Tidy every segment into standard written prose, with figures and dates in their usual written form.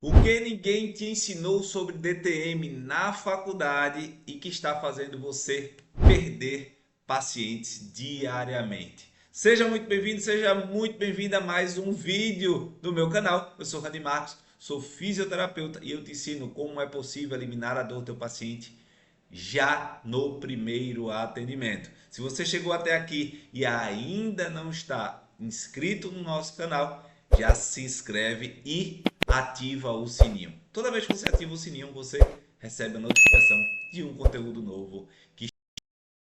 O que ninguém te ensinou sobre DTM na faculdade e que está fazendo você perder pacientes diariamente. Seja muito bem-vindo, seja muito bem-vinda a mais um vídeo do meu canal. Eu sou Randy Marcos, sou fisioterapeuta e eu te ensino como é possível eliminar a dor do teu paciente já no primeiro atendimento. Se você chegou até aqui e ainda não está inscrito no nosso canal, já se inscreve e ativa o sininho. Toda vez que você ativa o sininho, você recebe a notificação de um conteúdo novo que está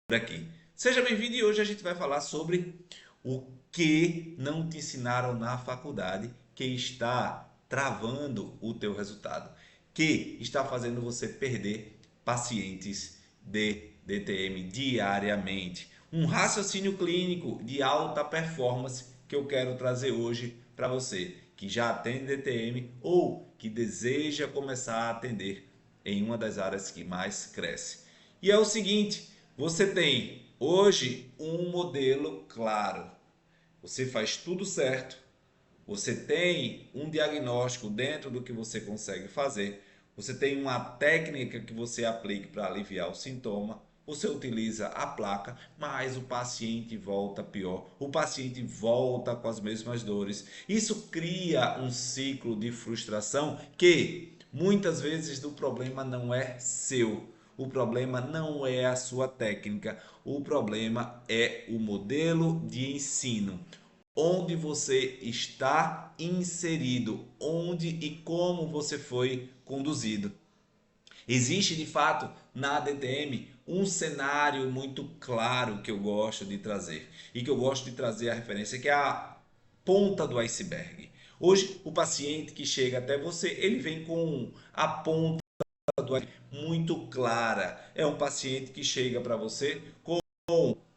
por aqui. Seja bem-vindo e hoje a gente vai falar sobre o que não te ensinaram na faculdade que está travando o teu resultado, que está fazendo você perder pacientes de DTM diariamente. Um raciocínio clínico de alta performance que eu quero trazer hoje para você que já atende DTM ou que deseja começar a atender em uma das áreas que mais cresce. E é o seguinte, você tem hoje um modelo claro. Você faz tudo certo, você tem um diagnóstico dentro do que você consegue fazer, você tem uma técnica que você aplique para aliviar o sintoma, você utiliza a placa, mas o paciente volta pior, o paciente volta com as mesmas dores. Isso cria um ciclo de frustração que muitas vezes o problema não é seu. O problema não é a sua técnica, o problema é o modelo de ensino onde você está inserido, onde e como você foi conduzido. Existe de fato na DTM um cenário muito claro que eu gosto de trazer e que eu gosto de trazer a referência que é a ponta do iceberg. Hoje, o paciente que chega até você, ele vem com a ponta do iceberg muito clara. É um paciente que chega para você com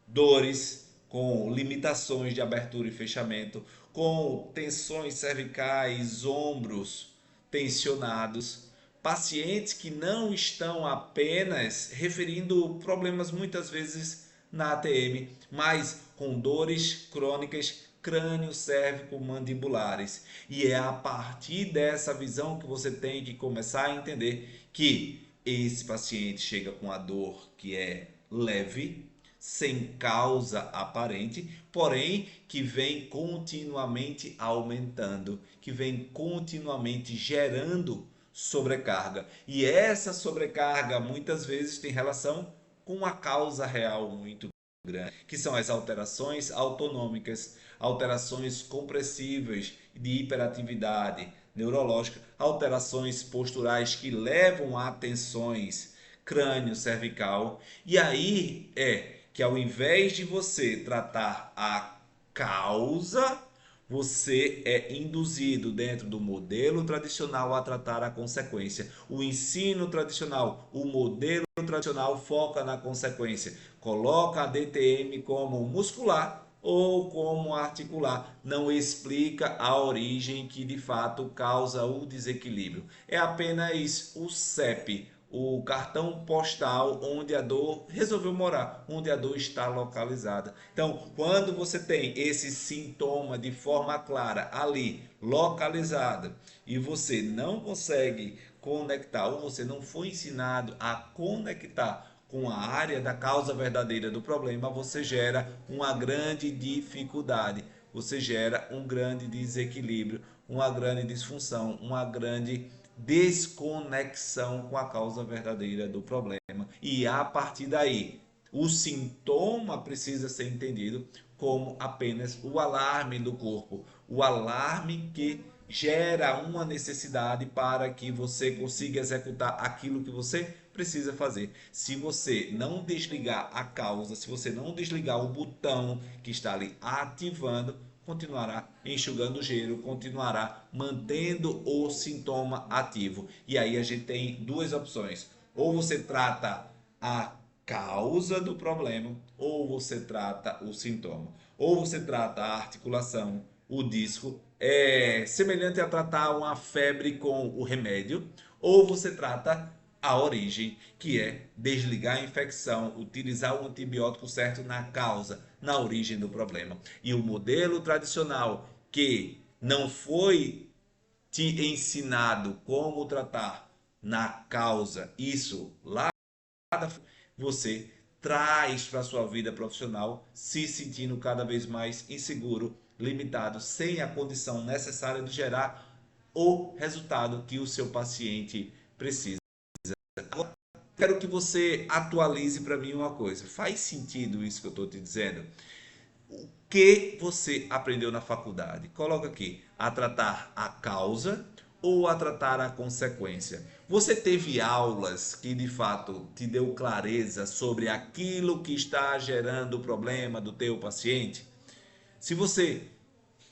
dores, com limitações de abertura e fechamento, com tensões cervicais, ombros tensionados, pacientes que não estão apenas referindo problemas muitas vezes na ATM, mas com dores crônicas crânio-cérvico-mandibulares. E é a partir dessa visão que você tem que começar a entender que esse paciente chega com a dor que é leve, sem causa aparente, porém que vem continuamente aumentando, que vem continuamente gerando sobrecarga. E essa sobrecarga muitas vezes tem relação com uma causa real muito grande, que são as alterações autonômicas, alterações compressivas de hiperatividade neurológica, alterações posturais que levam a tensões crânio cervical. E aí que ao invés de você tratar a causa, você é induzido dentro do modelo tradicional a tratar a consequência. O ensino tradicional, o modelo tradicional foca na consequência. Coloca a DTM como muscular ou como articular, não explica a origem que de fato causa o desequilíbrio. É apenas o CEP, o cartão postal onde a dor resolveu morar, onde a dor está localizada. Então, quando você tem esse sintoma de forma clara ali, localizada, e você não consegue conectar, ou você não foi ensinado a conectar com a área da causa verdadeira do problema, você gera uma grande dificuldade, você gera um grande desequilíbrio, uma grande disfunção, uma grande desconexão com a causa verdadeira do problema. E a partir daí, o sintoma precisa ser entendido como apenas o alarme do corpo, o alarme que gera uma necessidade para que você consiga executar aquilo que você precisa fazer. Se você não desligar a causa, se você não desligar o botão que está ali ativando, continuará enxugando o gelo, continuará mantendo o sintoma ativo. E aí a gente tem duas opções: ou você trata a causa do problema, ou você trata o sintoma. Ou você trata a articulação, o disco, é semelhante a tratar uma febre com o remédio, ou você trata a origem, que é desligar a infecção, utilizar o antibiótico certo na causa, na origem do problema. E o modelo tradicional que não foi te ensinado como tratar na causa isso lá, você traz para a sua vida profissional se sentindo cada vez mais inseguro, limitado, sem a condição necessária de gerar o resultado que o seu paciente precisa. Agora, quero que você atualize para mim uma coisa. Faz sentido isso que eu estou te dizendo? O que você aprendeu na faculdade? Coloca aqui, a tratar a causa ou a tratar a consequência? Você teve aulas que de fato te deu clareza sobre aquilo que está gerando o problema do teu paciente? Se você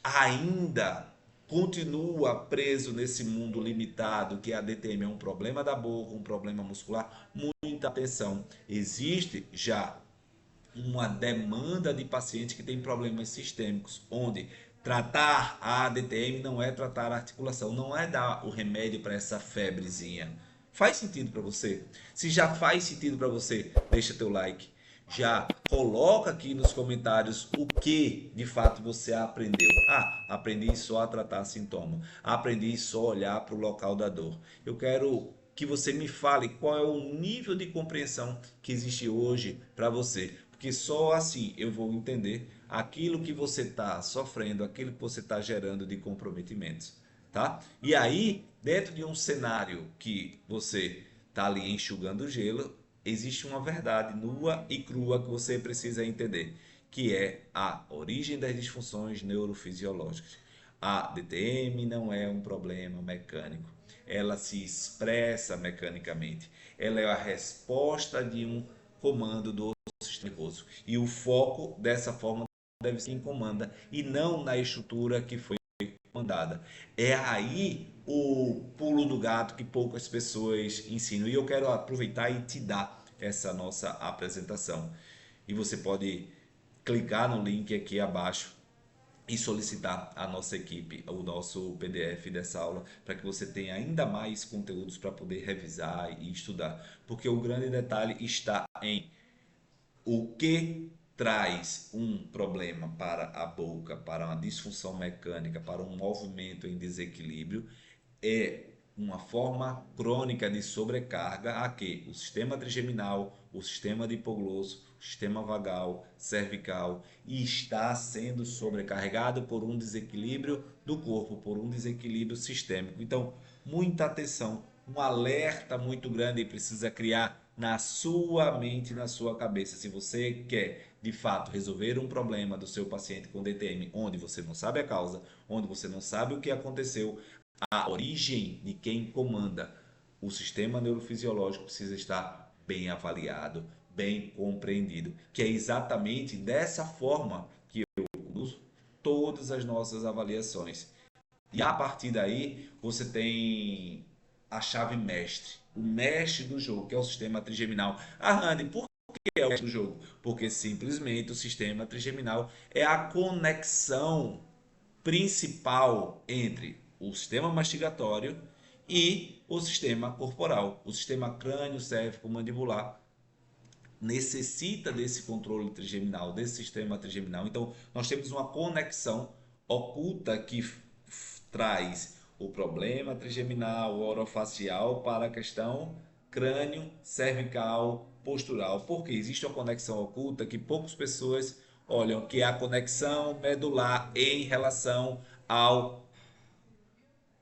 ainda continua preso nesse mundo limitado que a DTM é um problema da boca, um problema muscular, muita atenção. Existe já uma demanda de pacientes que têm problemas sistêmicos, onde tratar a DTM não é tratar a articulação, não é dar o remédio para essa febrezinha. Faz sentido para você? Se já faz sentido para você, deixa teu like. Já coloca aqui nos comentários o que de fato você aprendeu. Ah, aprendi só a tratar sintoma. Aprendi só a olhar para o local da dor. Eu quero que você me fale qual é o nível de compreensão que existe hoje para você. Porque só assim eu vou entender aquilo que você está sofrendo, aquilo que você está gerando de comprometimentos, tá? E aí, dentro de um cenário que você está ali enxugando o gelo, existe uma verdade nua e crua que você precisa entender, que é a origem das disfunções neurofisiológicas. A DTM não é um problema mecânico, ela se expressa mecanicamente, ela é a resposta de um comando do sistema nervoso. E o foco dessa forma deve ser em comanda e não na estrutura que foi mandada. É aí o pulo do gato que poucas pessoas ensinam. E eu quero aproveitar e te dar essa nossa apresentação. E você pode clicar no link aqui abaixo e solicitar a nossa equipe, o nosso PDF dessa aula, para que você tenha ainda mais conteúdos para poder revisar e estudar. Porque o grande detalhe está em o que traz um problema para a boca, para uma disfunção mecânica, para um movimento em desequilíbrio, é uma forma crônica de sobrecarga a que o sistema trigeminal, o sistema de hipoglosso, o sistema vagal, cervical está sendo sobrecarregado por um desequilíbrio do corpo, por um desequilíbrio sistêmico. Então, muita atenção, um alerta muito grande precisa criar na sua mente, na sua cabeça. Se você quer, de fato, resolver um problema do seu paciente com DTM, onde você não sabe a causa, onde você não sabe o que aconteceu, a origem de quem comanda o sistema neurofisiológico precisa estar bem avaliado, bem compreendido, que é exatamente dessa forma que eu uso todas as nossas avaliações. E a partir daí, você tem a chave mestre, o mestre do jogo, que é o sistema trigeminal. Ah, Randy, por que é o mestre do jogo? Porque simplesmente o sistema trigeminal é a conexão principal entre o sistema mastigatório e o sistema corporal. O sistema crânio, cévico, mandibular necessita desse controle trigeminal, desse sistema trigeminal. Então, nós temos uma conexão oculta que traz o problema trigeminal, orofacial para a questão crânio, cervical, postural. Porque existe uma conexão oculta que poucas pessoas olham, que é a conexão medular em relação ao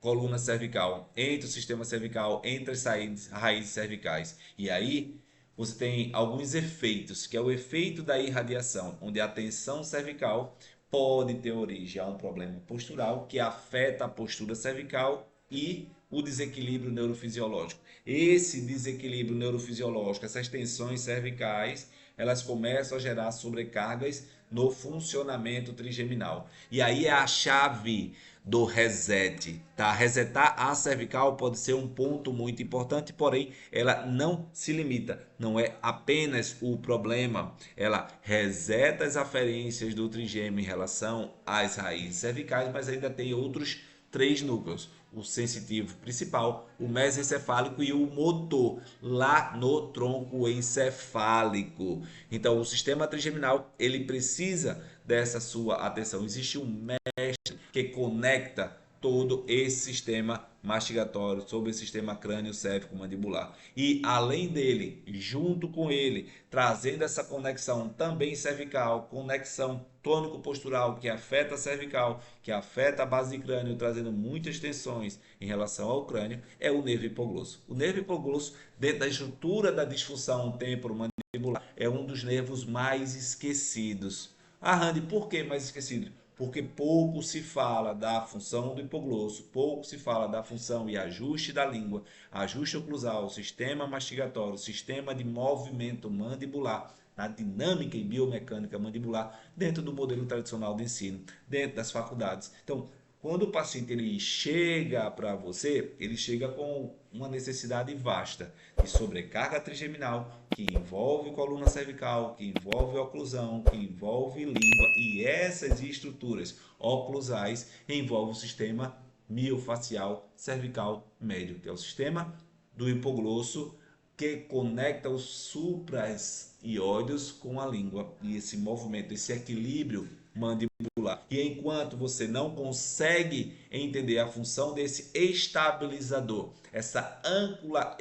coluna cervical, entre o sistema cervical, entre as raízes cervicais. E aí você tem alguns efeitos, que é o efeito da irradiação, onde a tensão cervical pode ter origem a um problema postural que afeta a postura cervical e o desequilíbrio neurofisiológico. Esse desequilíbrio neurofisiológico, essas tensões cervicais, elas começam a gerar sobrecargas no funcionamento trigeminal. E aí é a chave do reset, tá? Resetar a cervical pode ser um ponto muito importante, porém ela não se limita, não é apenas o problema, ela reseta as aferências do trigêmeo em relação às raízes cervicais, mas ainda tem outros três núcleos: o sensitivo principal, o mesencefálico e o motor, lá no tronco encefálico. Então, o sistema trigeminal, ele precisa dessa sua atenção. Existe um mestre que conecta todo esse sistema mastigatório, sobre esse sistema crânio-cérvico-mandibular. E além dele, junto com ele, trazendo essa conexão também cervical, conexão tônico-postural que afeta a cervical, que afeta a base de crânio, trazendo muitas tensões em relação ao crânio, é o nervo hipoglosso. O nervo hipoglosso, dentro da estrutura da disfunção temporomandibular, é um dos nervos mais esquecidos. Ah, Randy, por que mais esquecido? Porque pouco se fala da função do hipoglosso, pouco se fala da função e ajuste da língua, ajuste oclusal, sistema mastigatório, sistema de movimento mandibular, na dinâmica e biomecânica mandibular, dentro do modelo tradicional de ensino, dentro das faculdades. Então, quando o paciente ele chega para você, ele chega com uma necessidade vasta de sobrecarga trigeminal, que envolve coluna cervical, que envolve oclusão, que envolve língua, e essas estruturas oclusais envolvem o sistema miofacial cervical médio, que é o sistema do hipoglosso que conecta os supras iódeos com a língua, e esse movimento, esse equilíbrio mandibular. E enquanto você não consegue entender a função desse estabilizador, essa âncora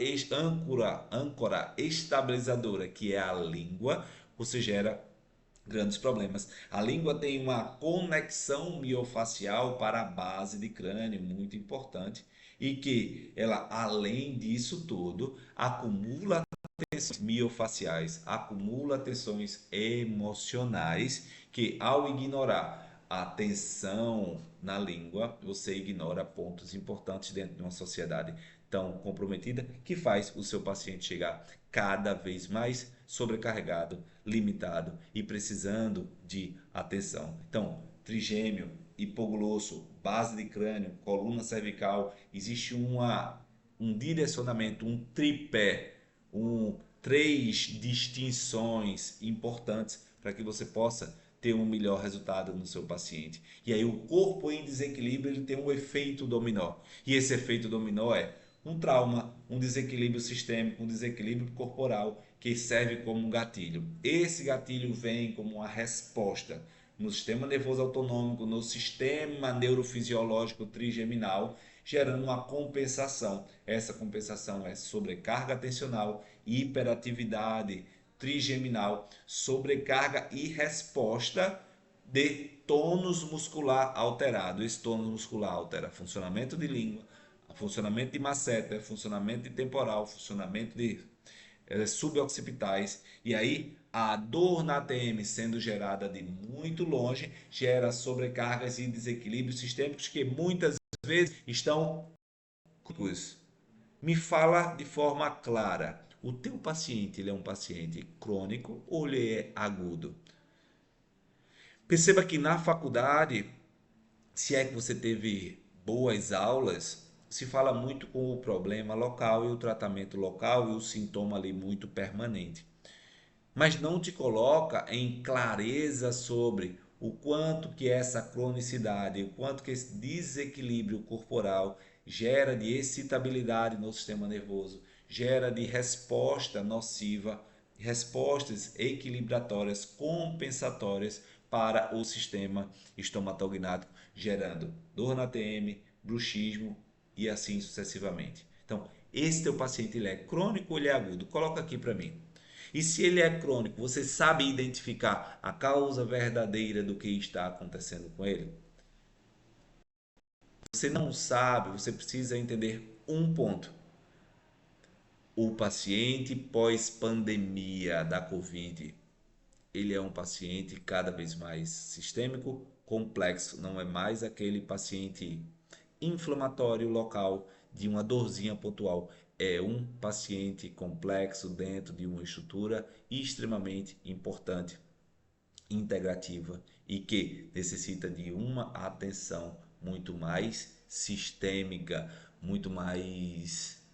estabilizadora que é a língua, você gera grandes problemas. A língua tem uma conexão miofacial para a base de crânio muito importante e que ela, além disso tudo, acumula tensões miofaciais, acumula tensões emocionais que, ao ignorar a tensão na língua, você ignora pontos importantes dentro de uma sociedade tão comprometida que faz o seu paciente chegar cada vez mais sobrecarregado, limitado e precisando de atenção. Então, trigêmeo, hipoglosso, base de crânio, coluna cervical, existe um direcionamento, um tripé, três distinções importantes para que você possa ter um melhor resultado no seu paciente. E aí o corpo em desequilíbrio ele tem um efeito dominó. E esse efeito dominó é um trauma, um desequilíbrio sistêmico, um desequilíbrio corporal que serve como um gatilho. Esse gatilho vem como uma resposta no sistema nervoso autonômico, no sistema neurofisiológico trigeminal, gerando uma compensação. Essa compensação é sobrecarga atencional, hiperatividade trigeminal, sobrecarga e resposta de tônus muscular alterado. Esse tônus muscular altera funcionamento de língua, funcionamento de masseter, funcionamento de temporal, funcionamento de suboccipitais, e aí a dor na ATM sendo gerada de muito longe gera sobrecargas e desequilíbrios sistêmicos que muitas vezes estão cruz. Me fala de forma clara, o teu paciente ele é um paciente crônico ou ele é agudo? Perceba que na faculdade, se é que você teve boas aulas, se fala muito com o problema local e o tratamento local e o sintoma ali muito permanente. Mas não te coloca em clareza sobre o quanto que essa cronicidade, o quanto que esse desequilíbrio corporal gera de excitabilidade no sistema nervoso, gera de resposta nociva, respostas equilibratórias, compensatórias para o sistema estomatognático, gerando dor na TM, bruxismo e assim sucessivamente. Então, esse teu paciente ele é crônico ou ele é agudo? Coloca aqui para mim. E se ele é crônico, você sabe identificar a causa verdadeira do que está acontecendo com ele? Você não sabe, você precisa entender um ponto. O paciente pós-pandemia da Covid, ele é um paciente cada vez mais sistêmico, complexo, não é mais aquele paciente inflamatório local de uma dorzinha pontual. É um paciente complexo dentro de uma estrutura extremamente importante, integrativa e que necessita de uma atenção muito mais sistêmica, muito mais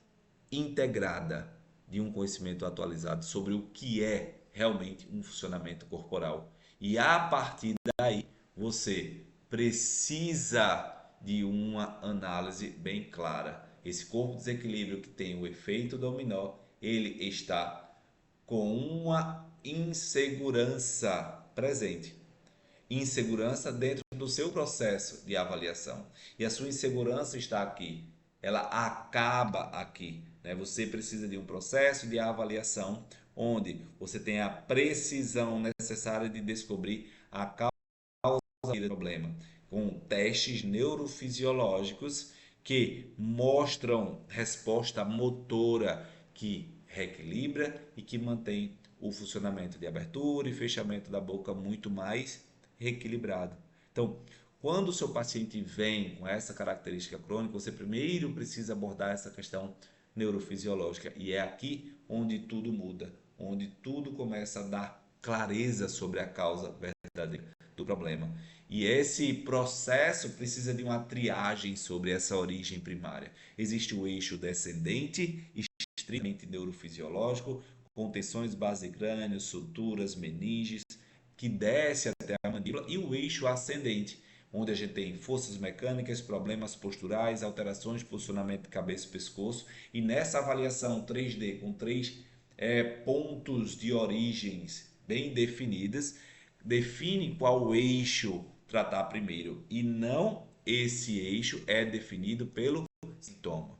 integrada, de um conhecimento atualizado sobre o que é realmente um funcionamento corporal. E a partir daí, você precisa de uma análise bem clara. Esse corpo de desequilíbrio que tem o efeito dominó, ele está com uma insegurança presente. insegurança dentro do seu processo de avaliação. E a sua insegurança está aqui, ela acaba aqui, né? Você precisa de um processo de avaliação onde você tem a precisão necessária de descobrir a causa do problema, com testes neurofisiológicos que mostram resposta motora que reequilibra e que mantém o funcionamento de abertura e fechamento da boca muito mais reequilibrado. Então, quando o seu paciente vem com essa característica crônica, você primeiro precisa abordar essa questão neurofisiológica. E é aqui onde tudo muda, onde tudo começa a dar clareza sobre a causa verdadeira do problema. E esse processo precisa de uma triagem sobre essa origem primária. Existe o eixo descendente, estritamente neurofisiológico, com tensões base-crânio, suturas, meninges, que desce até a mandíbula, e o eixo ascendente, onde a gente tem forças mecânicas, problemas posturais, alterações de posicionamento de cabeça e pescoço. E nessa avaliação 3D, com três pontos de origens bem definidas, define qual eixo tratar primeiro. E não esse eixo é definido pelo sintoma.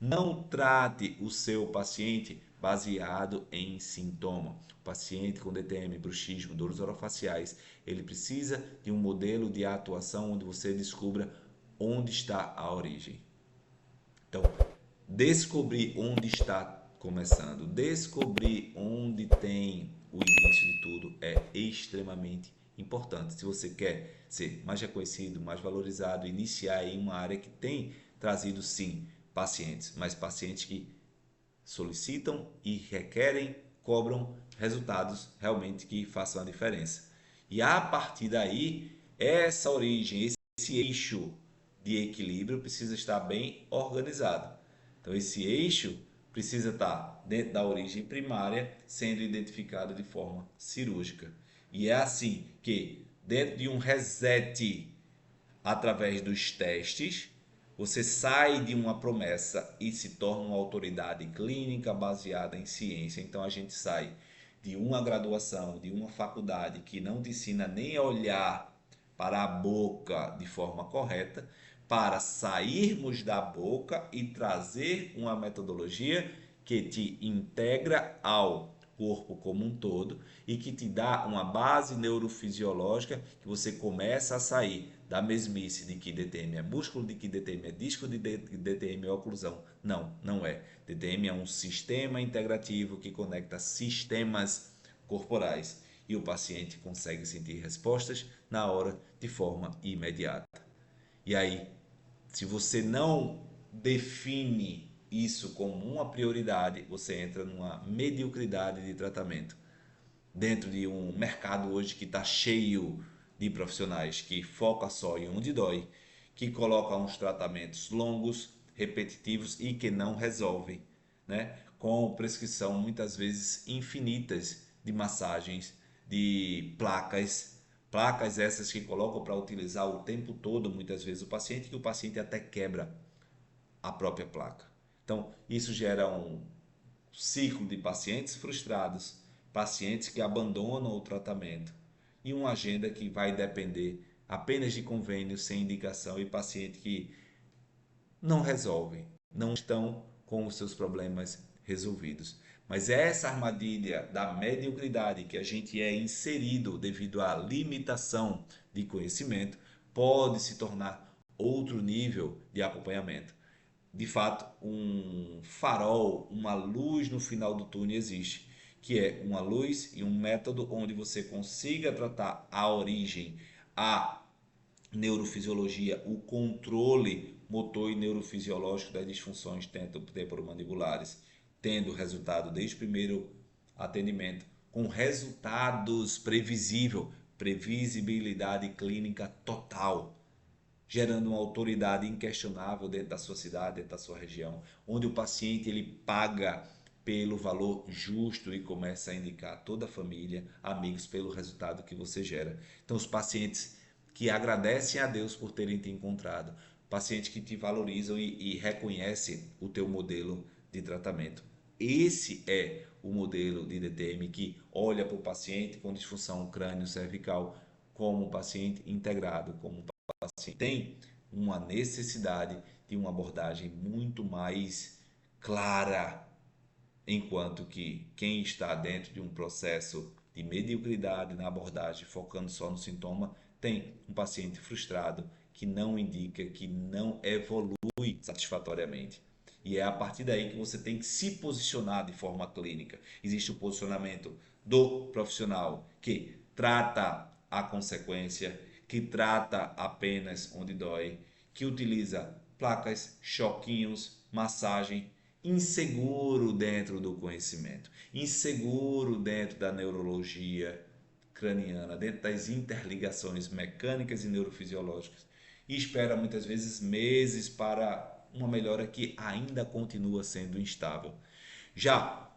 Não trate o seu paciente baseado em sintoma. O paciente com DTM, bruxismo, dores orofaciais, ele precisa de um modelo de atuação onde você descubra onde está a origem. Então, descobrir onde está começando, descobrir onde tem o início de tudo é extremamente importante. Se você quer ser mais reconhecido, mais valorizado, iniciar em uma área que tem trazido sim pacientes, mas pacientes que solicitam e requerem, cobram resultados realmente que façam a diferença. E a partir daí, essa origem, esse eixo de equilíbrio precisa estar bem organizado. Então, esse eixo precisa estar dentro da origem primária, sendo identificado de forma cirúrgica. E é assim que, dentro de um reset através dos testes, você sai de uma promessa e se torna uma autoridade clínica baseada em ciência. Então a gente sai de uma graduação, de uma faculdade que não te ensina nem a olhar para a boca de forma correta, para sairmos da boca e trazer uma metodologia que te integra ao corpo como um todo e que te dá uma base neurofisiológica que você começa a sair da mesmice de que DTM é músculo, de que DTM é disco, de que DTM é oclusão. Não, não é. DTM é um sistema integrativo que conecta sistemas corporais e o paciente consegue sentir respostas na hora de forma imediata. E aí, se você não define isso como uma prioridade, você entra numa mediocridade de tratamento. Dentro de um mercado hoje que está cheio de profissionais que foca só em onde dói, que colocam uns tratamentos longos, repetitivos e que não resolvem, né? Com prescrição muitas vezes infinitas de massagens, de placas essas que colocam para utilizar o tempo todo, muitas vezes o paciente, que o paciente até quebra a própria placa. Então, isso gera um ciclo de pacientes frustrados, pacientes que abandonam o tratamento e uma agenda que vai depender apenas de convênio sem indicação e paciente que não resolvem, não estão com os seus problemas resolvidos. Mas essa armadilha da mediocridade que a gente é inserido devido à limitação de conhecimento pode se tornar outro nível de acompanhamento. De fato, um farol, uma luz no final do túnel existe, que é uma luz e um método onde você consiga tratar a origem, a neurofisiologia, o controle motor e neurofisiológico das disfunções temporomandibulares, tendo resultado desde o primeiro atendimento, com resultados previsibilidade clínica total, gerando uma autoridade inquestionável dentro da sua cidade, dentro da sua região, onde o paciente ele paga pelo valor justo e começa a indicar toda a família, amigos, pelo resultado que você gera. Então, os pacientes que agradecem a Deus por terem te encontrado, pacientes que te valorizam e reconhecem o teu modelo de tratamento. Esse é o modelo de DTM que olha para o paciente com disfunção crânio-cervical como um paciente integrado, como um paciente tem uma necessidade de uma abordagem muito mais clara, enquanto que quem está dentro de um processo de mediocridade na abordagem, focando só no sintoma, tem um paciente frustrado que não indica, que não evolui satisfatoriamente. E é a partir daí que você tem que se posicionar de forma clínica. Existe o posicionamento do profissional que trata a consequência, que trata apenas onde dói, que utiliza placas, choquinhos, massagem, inseguro dentro do conhecimento, inseguro dentro da neurologia craniana, dentro das interligações mecânicas e neurofisiológicas, e espera muitas vezes meses para uma melhora que ainda continua sendo instável. Já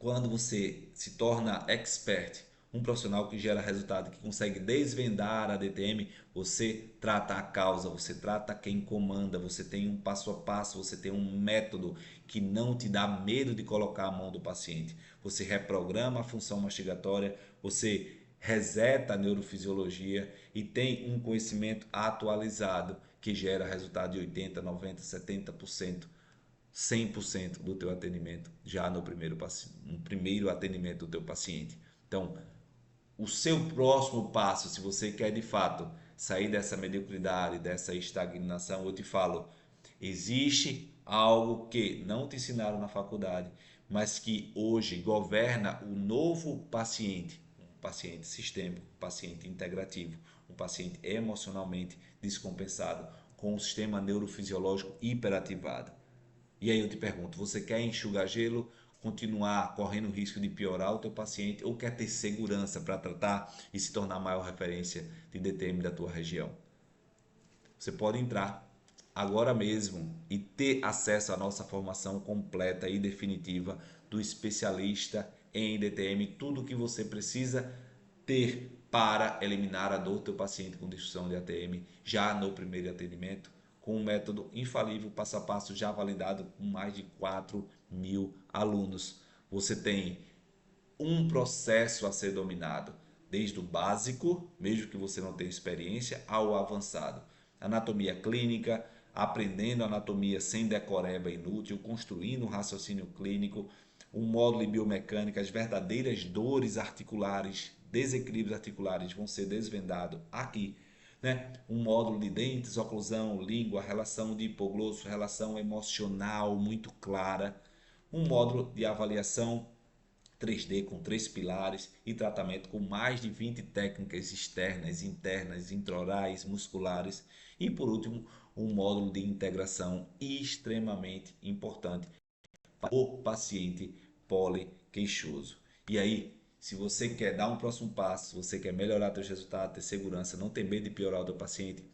quando você se torna expert, um profissional que gera resultado, que consegue desvendar a DTM, você trata a causa, você trata quem comanda, você tem um passo a passo, você tem um método que não te dá medo de colocar a mão do paciente. Você reprograma a função mastigatória, você reseta a neurofisiologia e tem um conhecimento atualizado que gera resultado de 80, 90, 70%. 100% do teu atendimento já no primeiro atendimento do teu paciente. Então, o seu próximo passo, se você quer de fato sair dessa mediocridade, dessa estagnação, eu te falo, existe algo que não te ensinaram na faculdade, mas que hoje governa o novo paciente, um paciente sistêmico, um paciente integrativo, um paciente emocionalmente descompensado, com um sistema neurofisiológico hiperativado. E aí eu te pergunto, você quer enxugar gelo, continuar correndo o risco de piorar o teu paciente ou quer ter segurança para tratar e se tornar a maior referência de DTM da tua região? Você pode entrar agora mesmo e ter acesso à nossa formação completa e definitiva do especialista em DTM, tudo o que você precisa ter para eliminar a dor do teu paciente com disfunção de ATM já no primeiro atendimento, com um método infalível, passo a passo, já validado com mais de 4.000 alunos. Você tem um processo a ser dominado, desde o básico, mesmo que você não tenha experiência, ao avançado. Anatomia clínica, aprendendo anatomia sem decoreba inútil, construindo um raciocínio clínico, um módulo de biomecânica, as verdadeiras dores articulares, desequilíbrios articulares vão ser desvendados aqui, né? Um módulo de dentes, oclusão, língua, relação de hipoglosso, relação emocional muito clara, um módulo de avaliação 3D com 3 pilares e tratamento com mais de 20 técnicas externas, internas, intraorais, musculares e por último um módulo de integração extremamente importante para o paciente poliqueixoso. E aí, se você quer dar um próximo passo, se você quer melhorar seus resultados, ter segurança, não ter medo de piorar o teu paciente,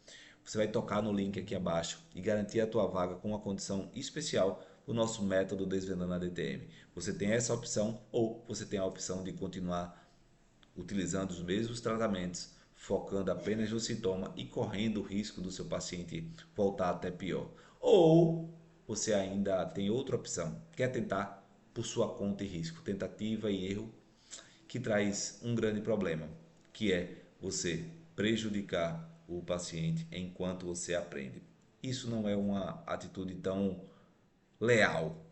você vai tocar no link aqui abaixo e garantir a tua vaga com uma condição especial do nosso método Desvendando a DTM. Você tem essa opção ou você tem a opção de continuar utilizando os mesmos tratamentos, focando apenas no sintoma e correndo o risco do seu paciente voltar até pior. Ou você ainda tem outra opção, quer tentar por sua conta e risco, tentativa e erro, que traz um grande problema, que é você prejudicar o paciente enquanto você aprende. Isso não é uma atitude tão leal.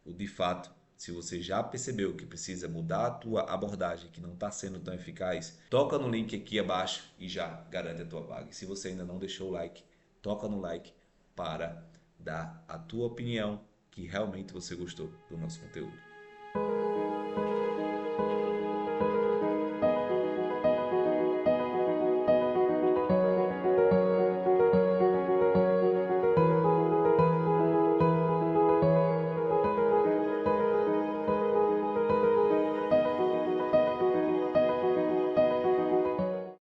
De fato, se você já percebeu que precisa mudar a tua abordagem, que não está sendo tão eficaz, toca no link aqui abaixo e já garante a tua vaga. E se você ainda não deixou o like, toca no like para dar a tua opinião que realmente você gostou do nosso conteúdo.